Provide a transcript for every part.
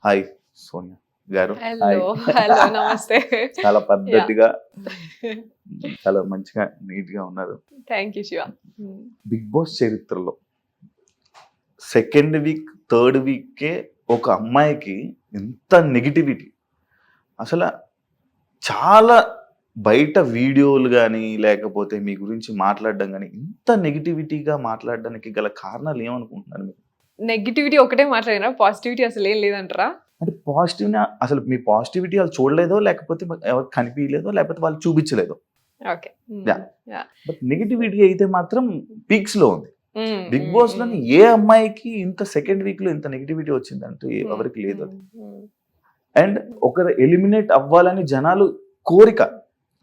Hi Sonia గారు. Hello hello నమస్తే. చాలా యా పద్ధతిగా చాలా మంచిగా నీట్ గా ఉన్నారు. Thank you Shiva. Bigg Boss చరిత్రలో సెకండ్ వీక్ థర్డ్ వీకే ఒక అమ్మాయికి ఎంత నెగిటివిటీ, అసలు చాలా బయట వీడియోలు కానీ లేకపోతే మీ గురించి మాట్లాడడం కానీ ఇంత నెగిటివిటీగా మాట్లాడడానికి గల కారణాలు ఏమనుకుంటున్నారు మీరు? నెగిటివిటీ ఒకటే మాట్లాడినా, పాజిటివిటీ అసలు ఏం లేదంటారా? అంటే పాజిటివ్ అసలు మీ పాజిటివిటీ వాళ్ళు చూడలేదో లేకపోతే ఎవరికి కనిపించలేదో లేకపోతే వాళ్ళు చూపించలేదో. ఓకే. బట్ నెగిటివిటీ అయితే మాత్రం పీక్స్ లో ఉంది. బిగ్ బాస్ లోని ఏ అమ్మాయికి ఇంత సెకండ్ వీక్ లో ఇంత నెగిటివిటీ వచ్చిందంటే ఎవరికి లేదు. అండ్ ఒకరు ఎలిమినేట్ అవ్వాలని జనాలు కోరిక,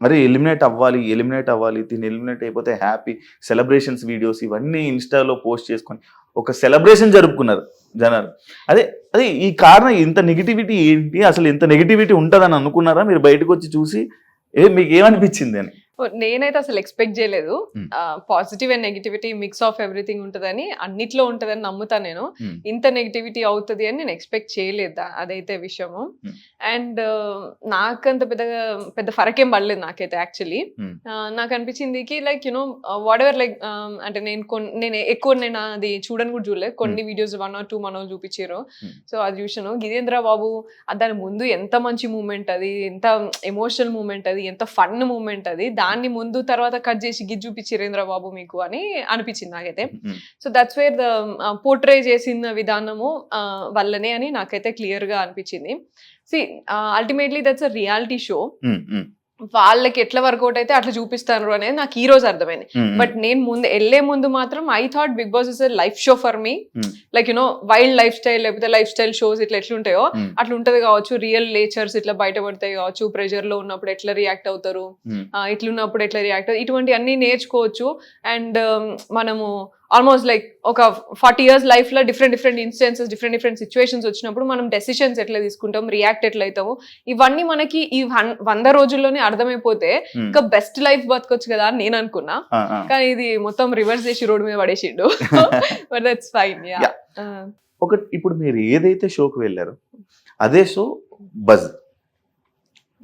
అరే ఎలిమినేట్ అవ్వాలి తిని ఎలిమినేట్ అయిపోతే హ్యాపీ సెలబ్రేషన్స్ వీడియోస్ ఇవన్నీ ఇన్స్టాలో పోస్ట్ చేసుకొని ఒక సెలబ్రేషన్ జరుపుకున్నారు జనాలు. అదే అదే ఈ కారణం ఇంత నెగిటివిటీ ఏంటి, అసలు ఇంత నెగిటివిటీ ఉంటుందని అనుకున్నారా మీరు బయటకు వచ్చి చూసి? మీకు ఏమనిపించింది అని? నేనైతే అసలు ఎక్స్పెక్ట్ చేయలేదు. Positive and negativity mix of everything ఉంటుందని, అన్నిట్లో ఉంటుందని నమ్ముతా నేను. ఇంత నెగిటివిటీ అవుతుంది అని నేను ఎక్స్పెక్ట్ చేయలేదు, అదైతే విషయము. అండ్ నాకంత పెద్ద ఫరక్ ఏం పడలేదు నాకైతే. యాక్చువల్లీ నాకు అనిపించింది కి like you know what ever like అంటే నేను ఎక్కువ అది చూడని కూడా చూడలేదు. కొన్ని వీడియోస్ 1 or 2 మనోళ్ళు చూపించారు, సో అది చూసాను. గిదేంద్ర బాబు దాని ముందు ఎంత మంచి మూమెంట్ అది, ఎంత ఎమోషనల్ మూమెంట్ అది, ఎంత ఫన్ మూమెంట్ అది, దాన్ని ముందు తర్వాత కట్ చేసి గిజ్ చూపించారేంద్ర బాబు మీకు అని అనిపించింది నాకైతే. So that's where the portray చేసిన విధానము వల్లనే అని నాకైతే క్లియర్ గా అనిపించింది. C ultimately that's a reality show. వాళ్ళకి ఎట్లా వర్కౌట్ అయితే అట్లా చూపిస్తారు అనేది నాకు ఈ రోజు అర్థమైంది. బట్ నేను వెళ్లే ముందు మాత్రం I thought Bigg Boss is life show for me. Like you know wild life style లేకపోతే లైఫ్ స్టైల్ షోస్ ఇట్లా ఎట్లుంటాయో అట్లా ఉంటది కావచ్చు. రియల్ నేచర్స్ ఇట్లా బయటపడతాయి కావచ్చు. ప్రెషర్ లో ఉన్నప్పుడు ఎట్లా రియాక్ట్ అవుతారు, ఇట్లున్నప్పుడు ఎట్లా రియాక్ట్ అవుతారు, ఇటువంటి అన్ని నేర్చుకోవచ్చు. అండ్ మనము ఆల్మోస్ట్ లైక్ ఒక 40 years లైఫ్ లో డిఫరెంట్ ఇన్స్టెన్సెస్, డిఫరెంట్ సిచ్యువేషన్స్ వచ్చినప్పుడు మనం డెసిషన్స్ ఎట్లా తీసుకుంటాం, రియాక్ట్ ఎట్లా అవుతాము, ఇవన్నీ మనకి ఈ 100 రోజుల్లోనే అర్థమైపోతే ఇంకా బెస్ట్ లైఫ్ బతకొచ్చు కదా అని నేను అనుకున్నా. కానీ ఇది మొత్తం రివర్స్ చేసి రోడ్ మీద పడేసిండు. But that's fine. ఒకటి, ఇప్పుడు మీరు ఏదైతే షోకి వెళ్ళారో అదే షో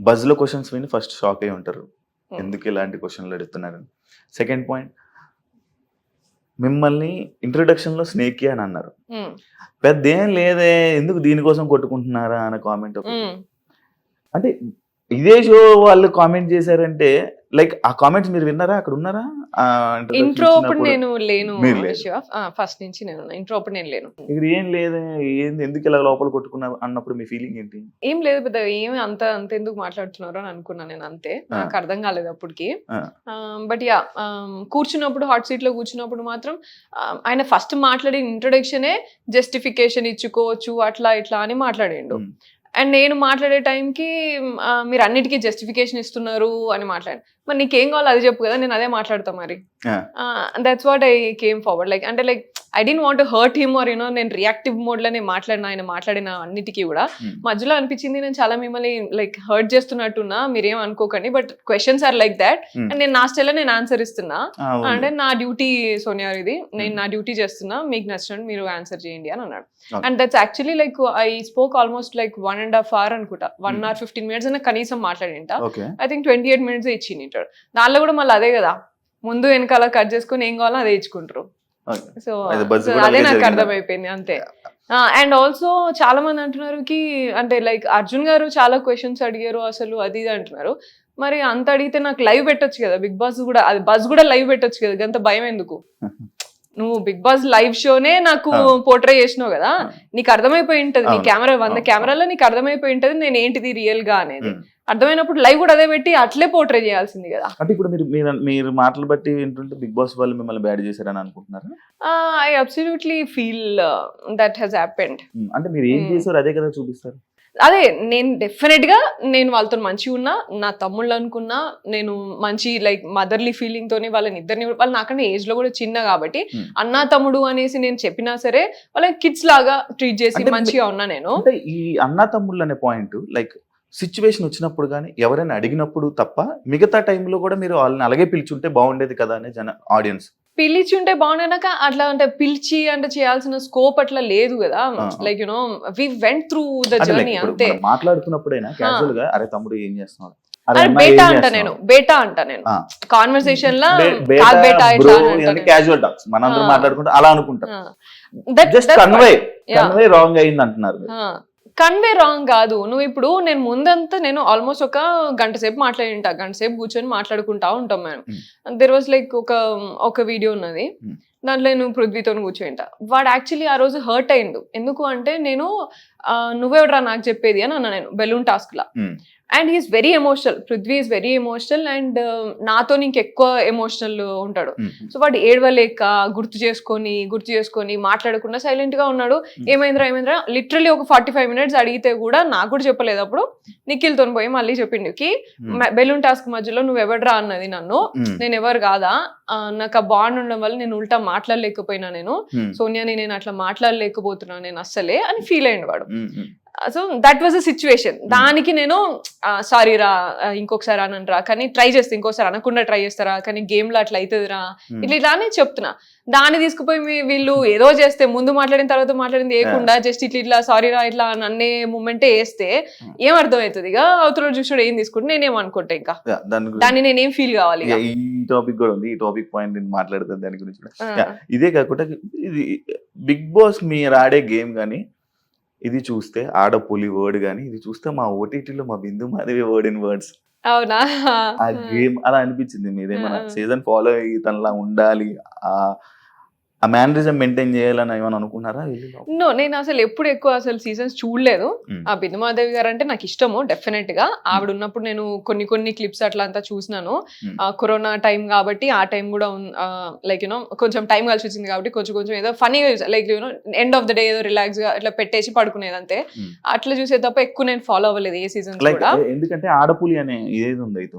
బజ్ లో క్వశ్చన్స్ విని ఫస్ట్ షాక్ అయి ఉంటారు, ఎందుకు ఇలాంటి క్వశ్చన్లు అడుగుతున్నారని. సెకండ్ పాయింట్, మిమ్మల్ని ఇంట్రొడక్షన్ లో స్నేకి అని అన్నారు. పెద్ద ఏం లేదే, ఎందుకు దీనికోసం కొట్టుకుంటున్నారా అనే కామెంట్. అంటే ఇదే షో వాళ్ళు కామెంట్ చేశారంటే లైక్ ఆ కామెంట్స్ మీరు విన్నారా, అక్కడ ఉన్నారా? ఇంట్రో అప్పుడు నేను లేను, ఫస్ట్ నుంచి నేను ఇంట్రో అప్పుడు నేను లేను. ఇక్కడ ఏం లేదే, ఎందుకు ఇలా లోపల కొట్టుకున్నారు అన్నప్పుడు మీ ఫీలింగ్ ఏంటి? ఏం లేదు పెద్ద, ఏమి అంత ఎందుకు మాట్లాడుతున్నారు అని అనుకున్నా నేను, అంతే. నాకు అర్థం కాలేదు అప్పటికి. బట్ యా, కూర్చున్నప్పుడు హాట్ సీట్ లో కూర్చున్నప్పుడు మాత్రం ఆయన ఫస్ట్ మాట్లాడిన ఇంట్రొడక్షనే జస్టిఫికేషన్ ఇచ్చుకోవచ్చు అట్లా ఇట్లా అని మాట్లాడిండు. అండ్ నేను మాట్లాడే టైంకి మీరు అన్నిటికీ జస్టిఫికేషన్ ఇస్తున్నారు అని మాట్లాడి, మరి నీకేం కావాలో అది చెప్పు కదా, నేను అదే మాట్లాడతా మరి. That's what I came forward. Like అంటే like I don't want to hurt him or you know, నేను రియాక్టివ్ మోడ్ లోనే మాట్లాడిన, ఆయన మాట్లాడిన అన్నిటికీ కూడా మధ్యలో అనిపించింది నేను చాలా మిమ్మల్ని లైక్ హర్ట్ చేస్తున్నట్టున్నా, మీరేం అనుకోకండి, but questions are like that and నేను నా స్టైల్లో నేను ఆన్సర్ ఇస్తున్నా. అంటే నా డ్యూటీ సోనియా ఇది, నేను నా డ్యూటీ చేస్తున్నా, మీకు నచ్చినట్టు మీరు ఆన్సర్ చేయండి అని అన్నాడు. And that's actually like I spoke almost like 1.5 hours అనుకుంటా, 1 hour 15 minutes అన్న కనీసం మాట్లాడింటా. ఐ థింక్ 28 minutes ఇచ్చింది. దానిలో కూడా మళ్ళీ అదే కదా, ముందు వెనకాల కట్ చేసుకుని ఏం కావాలో అదే ఇచ్చుకుంటారు. సో అదే నాకు అర్థమైపోయింది, అంతే. అండ్ ఆల్సో చాలా మంది అంటున్నారు కి అంటే లైక్ అర్జున్ గారు చాలా క్వశ్చన్స్ అడిగారు అసలు అది ఇది అంటున్నారు. మరి అంత అడిగితే నాకు లైవ్ పెట్టొచ్చు కదా, బిగ్ బాస్ కూడా, అది బజ్ కూడా లైవ్ పెట్టొచ్చు కదా, అంత భయం ఎందుకు? నువ్వు బిగ్ బాస్ లైవ్ షోనే నాకు పోర్ట్రే చేసినావు కదా, నీకు అర్థమైపోయి ఉంటది, నీ కెమెరా 100 కెమెరాలో నీకు అర్థమైపోయి ఉంటది నేను ఏంటిది రియల్ గా అనేది. అర్థమైనప్పుడు లైవ్ కూడా అదే పెట్టి అట్లే పోర్ట్రే చేయాల్సింది కదా. అంటే ఇప్పుడు మీరు మాటలు బట్టి ఏంటంటే బిగ్ బాస్ వాళ్ళు మిమ్మల్ని బ్యాడ్ చేశారని అనుకుంటున్నారు? I absolutely feel that has happened. అంటే మీరు ఏం చేశారు అదే కదా చూపిస్తారు. అదే నేను డెఫినెట్ గా నేను వాళ్ళతో మంచిగా ఉన్నా, నా తమ్ముళ్ళు అనుకున్నా, నేను మంచి లైక్ మదర్లీ ఫీలింగ్ తోని వాళ్ళని ఇద్దరిని, వాళ్ళు నాకన్నా ఏజ్ లో కూడా చిన్న కాబట్టి అన్నా తమ్ముడు అనేసి నేను చెప్పినా సరే వాళ్ళకి కిడ్స్ లాగా ట్రీట్ చేసి మంచిగా ఉన్నా నేను. అంటే ఈ అన్నా తమ్ముళ్ళు అనే పాయింట్ లైక్ సిచ్యువేషన్ వచ్చినప్పుడు కానీ ఎవరైనా అడిగినప్పుడు తప్ప మిగతా టైంలో కూడా మీరు వాళ్ళని అలాగే పిలుచుంటే బాగుండేది కదా అనే ఆడియన్స్. పిలిచి ఉంటే బాగున్నాక అట్లా అంటే పిలిచి అంటే చేయాల్సిన స్కోప్ అట్లా లేదు కదా. Like you know we went through the journey అంతే. మాట్లాడుతున్నప్పుడైనా క్యాజువల్ గా అరే తమ్ముడు ఏం చేస్తున్నాడు, బేటా అంట నేను కాన్వర్సేషన్ లా క్యాజువల్ టాక్స్ మనందరం మాట్లాడుకుంటే అలా అనుకుంటాం. జస్ట్ కన్వే రాంగ్ అయింది అంటున్నారు. కన్వే రాంగ్ కాదు. నువ్వు ఇప్పుడు నేను ముందంతా నేను ఆల్మోస్ట్ ఒక గంట సేపు మాట్లాడింటా, గంట సేపు కూర్చొని మాట్లాడుకుంటా ఉంటాం మేము. దెర్ వాజ్ లైక్ ఒక వీడియో ఉన్నది, దాంట్లో నేను పృథ్వీతో కూర్చోంటా. వాడు యాక్చువల్లీ ఆ రోజు హర్ట్ అయిండు. ఎందుకు అంటే నేను నువ్వెవడరా నాకు చెప్పేది అని అన్నా నేను బెలూన్ టాస్క్ లా. And he is very emotional, Prithvi is very emotional and నాతో ఇంకెక్కువ ఎమోషనల్ ఉంటాడు. సో వాడు ఏడవలేక గుర్తు చేసుకొని మాట్లాడకుండా సైలెంట్ గా ఉన్నాడు. ఏమైందిరా లిటరలీ ఒక 45 minutes అడిగితే కూడా నాకు కూడా చెప్పలేదు. అప్పుడు నిఖిల్తో పోయి మళ్ళీ చెప్పిండు కి బెలూన్ టాస్క్ మధ్యలో నువ్వు ఎవడరా అన్నది నన్ను, నేను ఎవరు కాదా, నాకు ఆ బాండ్ ఉండడం వల్ల నేను ఉల్టా మాట్లాడలేకపోయినా, నేను సోనియాని నేను అట్లా మాట్లాడలేకపోతున్నా నేను అస్సలే అని ఫీల్ అయ్యిండు వాడు. So that was a situation. దానికి నేను సారీ రా ఇంకొకసారి అనంరా, కానీ ట్రై చేస్తే ఇంకోసారి అనకుండా ట్రై చేస్తారా, కానీ గేమ్ లో అట్లా అవుతుందిరా ఇట్లానే చెప్తున్నా. దాన్ని తీసుకుపోయి వీళ్ళు ఏదో చేస్తే ముందు మాట్లాడిన తర్వాత మాట్లాడింది వేయకుండా జస్ట్ ఇట్లా సారీ రా ఇట్లా అన్నే మూమెంటే వేస్తే ఏం అర్థం అవుతుంది? ఇక అవతల చూసాడు ఏం తీసుకుంటే నేనేం అనుకుంటా, ఇంకా దాన్ని నేనేం ఫీల్ కావాలి. ఈ టాపిక్ కూడా ఉంది, ఈ టాపిక్ పాయింట్ నేను మాట్లాడుతాను దాని గురించి. ఇదే కాకుండా ఇది బిగ్ బాస్ మీరు ఆడే గేమ్ కానీ ఇది చూస్తే ఆడపులి వర్డ్ గానీ, ఇది చూస్తే మా ఓటీటీలో మా బిందు మాధవి వర్డ్ ఇన్ వర్డ్స్. అవునా? ఆ గేమ్ అలా అనిపించింది. మీరేమన్నా సీజన్ ఫాలో అయ్యి తనలా ఉండాలి, ఆ మేనరిజం మెయింటైన్ చేయాలని ఏమని అనుకున్నారా? నో, నేను అసలు ఎప్పుడు ఎక్కువ అసలు సీజన్స్ చూడలేదు. ఆ బిందు మాధవి గారు అంటే నాకు ఇష్టము డెఫినెట్ గా. ఆవిడ ఉన్నప్పుడు నేను కొన్ని క్లిప్స్ అట్లా అంతా చూసినాను. కరోనా టైం కాబట్టి ఆ టైం కూడా లైక్ యూనో కొంచెం టైం కలిసి వచ్చింది కాబట్టి కొంచెం ఏదో ఫనీగా like you know end of the day ఏదో రిలాక్స్ గా ఇట్లా పెట్టేసి పడుకునేది అంతే. అట్లా చూసే తప్ప ఎక్కువ నేను ఫాలో అవ్వలేదు ఏ సీజన్ కూడా. ఎందుకంటే ఆడపులి అనే ఏది ఉంది అయితే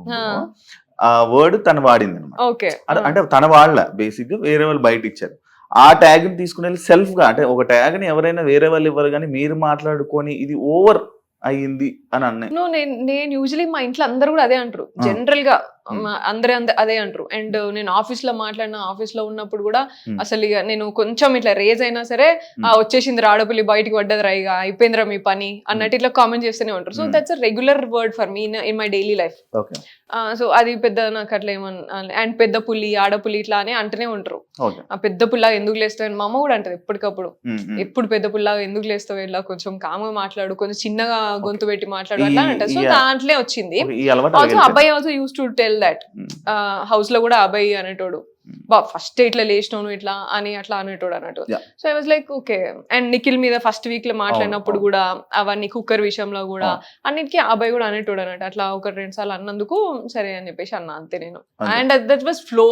ఆ వర్డ్ తను వాడింది అనమాట. ఓకే, అంటే తన వాళ్ళ బేసిక్ గా వేరే వాళ్ళు బయట ఇచ్చారు. ఆ ట్యాగ్ ని తీసుకుని వెళ్ళి సెల్ఫ్ గా, అంటే ఒక ట్యాగ్ ని ఎవరైనా వేరే వాళ్ళు ఇవ్వరు కానీ మీరు మాట్లాడుకొని ఇది ఓవర్ అయ్యింది అని అన్నా. నేను యూజువలీ మా ఇంట్లో అందరూ కూడా అదే అంటారు, జనరల్ గా అందరూ అదే అంటారు. అండ్ నేను ఆఫీస్ లో మాట్లాడిన, ఆఫీస్ లో ఉన్నప్పుడు కూడా అసలు ఇక నేను కొంచెం ఇట్లా రేజ్ అయినా సరే వచ్చేసింది రాడపల్లి బయటికి పడ్డది రా, ఇక అయిపోయిందిరా మీ పని అన్నట్టు ఇట్లా కామెంట్ చేస్తూనే ఉంటారు. So that's a regular word for me in my daily life. So అది పెద్ద నాకు అట్లా ఏమన్నా, అండ్ పెద్ద పులి ఆడపులి ఇట్లా అని అంటూనే ఉంటారు. ఆ పెద్ద పుల్లా ఎందుకు లేస్తావు, మా అమ్మ కూడా అంటది ఎప్పటికప్పుడు, ఎప్పుడు పెద్ద పుల్లా ఎందుకు లేస్తావు, ఇలా కొంచెం కామ్గా మాట్లాడు, కొంచెం చిన్నగా గొంతు పెట్టి మాట్లాడు అట్లా అంటారు. సో దాంట్లో వచ్చింది. ఆల్సో అబ్బాయి also use to tell that house లో కూడా అబ్బాయి అనేటోడు ఫస్ట్ ఇట్లా లేచినాను ఇట్లా అని అట్లా అనేటోడు అన్నట్టు. So I was like okay. And Nikhil మీద ఫస్ట్ వీక్ లో మాట్లాడినప్పుడు కూడా అవన్నీ కుక్కర్ విషయంలో కూడా అన్నిటికీ అబ్బాయి కూడా అనేటోడు అన్నట్టు. అట్లా 1-2 సార్లు అన్నందుకు సరే అని చెప్పేసి అన్నా అంతే నేను. And that was flow,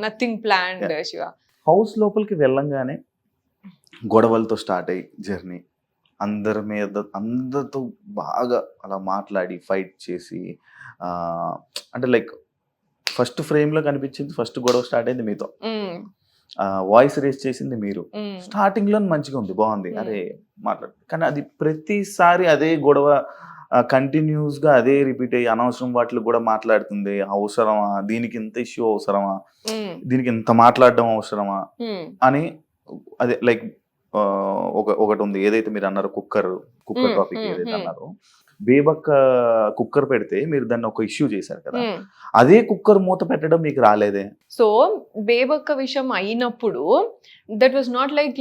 nothing planned. Shiva house లోపలికి వెళ్ళంగానే గొడవలతో స్టార్ట్ అయ్యి జర్నీ, అందరితో బాగా అలా మాట్లాడి ఫైట్ చేసి, అంటే లైక్ ఫస్ట్ ఫ్రేమ్ లో కనిపించింది, ఫస్ట్ గొడవ స్టార్ట్ అయింది మీతో, వాయిస్ రేస్ చేసింది మీరు. స్టార్టింగ్ లో మంచిగా ఉంది, బాగుంది, అరే మాట్లాడు. కానీ అది ప్రతిసారి అదే గొడవ కంటిన్యూస్ గా అదే రిపీట్ అయ్యి అనవసరం వాటిలో కూడా మాట్లాడుతుంది. అవసరమా దీనికి ఇంత ఇష్యూ, అవసరమా దీనికి ఇంత మాట్లాడడం అవసరమా అని. అదే లైక్ ఒకటి ఉంది ఏదైతే మీరు అన్నారో కుక్కర్ టాపిక్ ఏదైతే అన్నారో, బేబక్క కుక్కర్ పెడితే మీరు దాన్ని ఒక ఇష్యూ చేశారు కదా, అదే కుక్కర్ మూత పెట్టడం మీకు రాలేదే? సో బేబక్క విషయం అయినప్పుడు దట్ వాజ్ నాట్ లైక్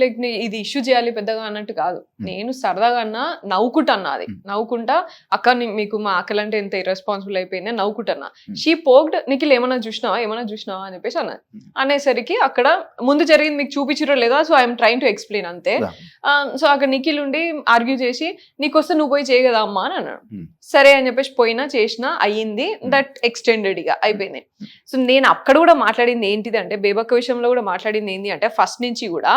ఇది ఇష్యూ చేయాలి పెద్దగా అన్నట్టు కాదు. నేను సరదాగా అన్నా, నవ్వుకుంటా, అది నవ్వుకుంటా, అక్క మీకు మా అక్కలంటే ఎంత ఇర్రెస్పాన్సిబుల్ అయిపోయింది నవ్వుకుంటున్నా. షీ పోక్డ్, నిఖిల్ ఏమన్నా చూసినావా అని చెప్పేసి అన్నది. అనేసరికి అక్కడ ముందు జరిగింది మీకు చూపించరో లేదా, so I'm trying to explain అంతే. సో అక్కడ నిఖిల్ ఉండి ఆర్గ్యూ చేసి నీకొస్తే నువ్వు పోయి చేయగదా అమ్మా అని అన్నాడు. సరే అని చెప్పేసి పోయినా చేసినా అయ్యింది, దట్ ఎక్స్టెండెడ్ గా అయిపోయింది. సో నేను అక్కడ కూడా మాట్లాడింది ఏంటిది అంటే, బేబక్క విషయంలో కూడా మాట్లాడింది ఏంటి అంటే, ఫస్ట్ నుంచి కూడా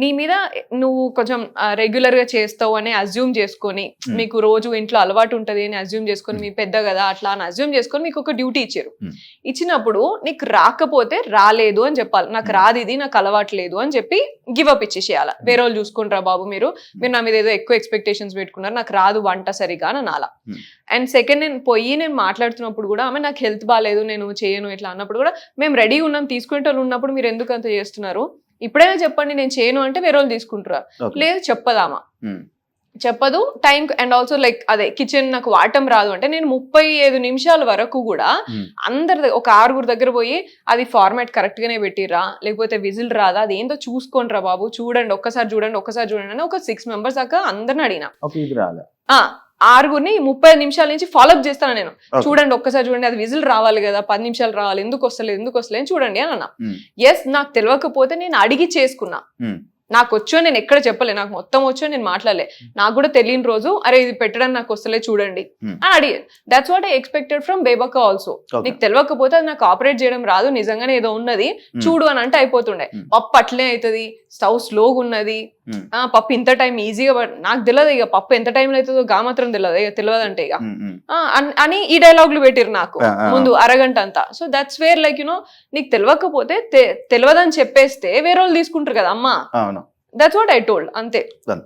నీ మీద నువ్వు కొంచెం రెగ్యులర్ గా చేస్తావు అని అజ్యూమ్ చేసుకొని, మీకు రోజు ఇంట్లో అలవాటు ఉంటది అని అజ్యూమ్ చేసుకొని, మీ పెద్ద కదా అట్లా అని అజ్యూమ్ చేసుకొని మీకు ఒక డ్యూటీ ఇచ్చారు. ఇచ్చినప్పుడు నీకు రాకపోతే రాలేదు అని చెప్పాలి. నాకు రాదు, ఇది నాకు అలవాటు లేదు అని చెప్పి గివ్ అప్ ఇచ్చేసేయాలి. వేరే వాళ్ళు చూసుకుంటారా బాబు, మీరు నా మీద ఏదో ఎక్కువ ఎక్స్పెక్టేషన్స్ పెట్టుకున్నారు, నాకు రాదు వంట సరిగా, అని అనాలా. Hmm. అండ్ సెకండ్ నేను మాట్లాడుతున్నప్పుడు కూడా ఆమె నాకు హెల్త్ బాగాలేదు నేను చేయను ఇట్లా అన్నప్పుడు కూడా మేము రెడీ ఉన్నాం తీసుకుంటే ఉన్నప్పుడు మీరు ఎందుకు అంత చేస్తున్నారు, ఇప్పుడైనా చెప్పండి నేను చేయను అంటే వేరే వాళ్ళు తీసుకుంటారా, Okay. లేదు చెప్పదామా, Hmm. చెప్పదు టైం. అండ్ ఆల్సో లైక్ అదే కిచెన్ నాకు వాడటం రాదు అంటే నేను 35 నిమిషాల వరకు కూడా Hmm. అందరి ఒక 6 దగ్గర పోయి అది ఫార్మాట్ కరెక్ట్ గానే పెట్టిరా లేకపోతే విజిల్ రాదా అది ఏందో చూసుకోండి రా బాబు చూడండి ఒక్కసారి చూడండి అని ఒక 6 మెంబర్స్ దాకా అందరిని అడిగిన. ఓకే, ఇది రాలే. 6 30 నిమిషాల నుంచి ఫాలోఅప్ చేస్తాను నేను. Okay. చూడండి ఒక్కసారి చూడండి అది విజిల్ రావాలి కదా 10 నిమిషాలు రావాలి ఎందుకు వస్తలేదు చూడండి అని అన్నా. Hmm. ఎస్ నాకు తెలియకపోతే నేను అడిగి చేసుకున్నా. Hmm. నాకు వచ్చో నేను ఎక్కడ చెప్పలే, నాకు మొత్తం వచ్చో నేను మాట్లాడలే. నాకు కూడా తెలియని రోజు అరే ఇది పెట్టడం నాకు వస్తలే చూడండి Hmm. అని అడిగే. That's what I expected from Bebakka also. Okay. నీకు తెలియకపోతే అది నాకు ఆపరేట్ చేయడం రాదు నిజంగానే ఏదో ఉన్నది చూడు అని అంటే అయిపోతుండే. Hmm. పప్పు అట్లే అవుతుంది, స్టవ్ స్లోగా ఉన్నది, Hmm. పప్పు ఇంత టైం ఈజీగా నాకు తెలియదు ఇక పప్పు ఎంత టైంలో అవుతుందో గా మాత్రం తెలియదు ఇక తెలియదంటే ఇక Hmm. Hmm. అని ఈ డైలాగులు పెట్టిరు నాకు Ah. ముందు అరగంట అంతా. సో దట్స్ వేర్ లైక్ నీకు తెలియకపోతే తెలియదని చెప్పేస్తే వేరే వాళ్ళు తీసుకుంటారు కదా అమ్మా. అవును. That's what I told. Ante. Done.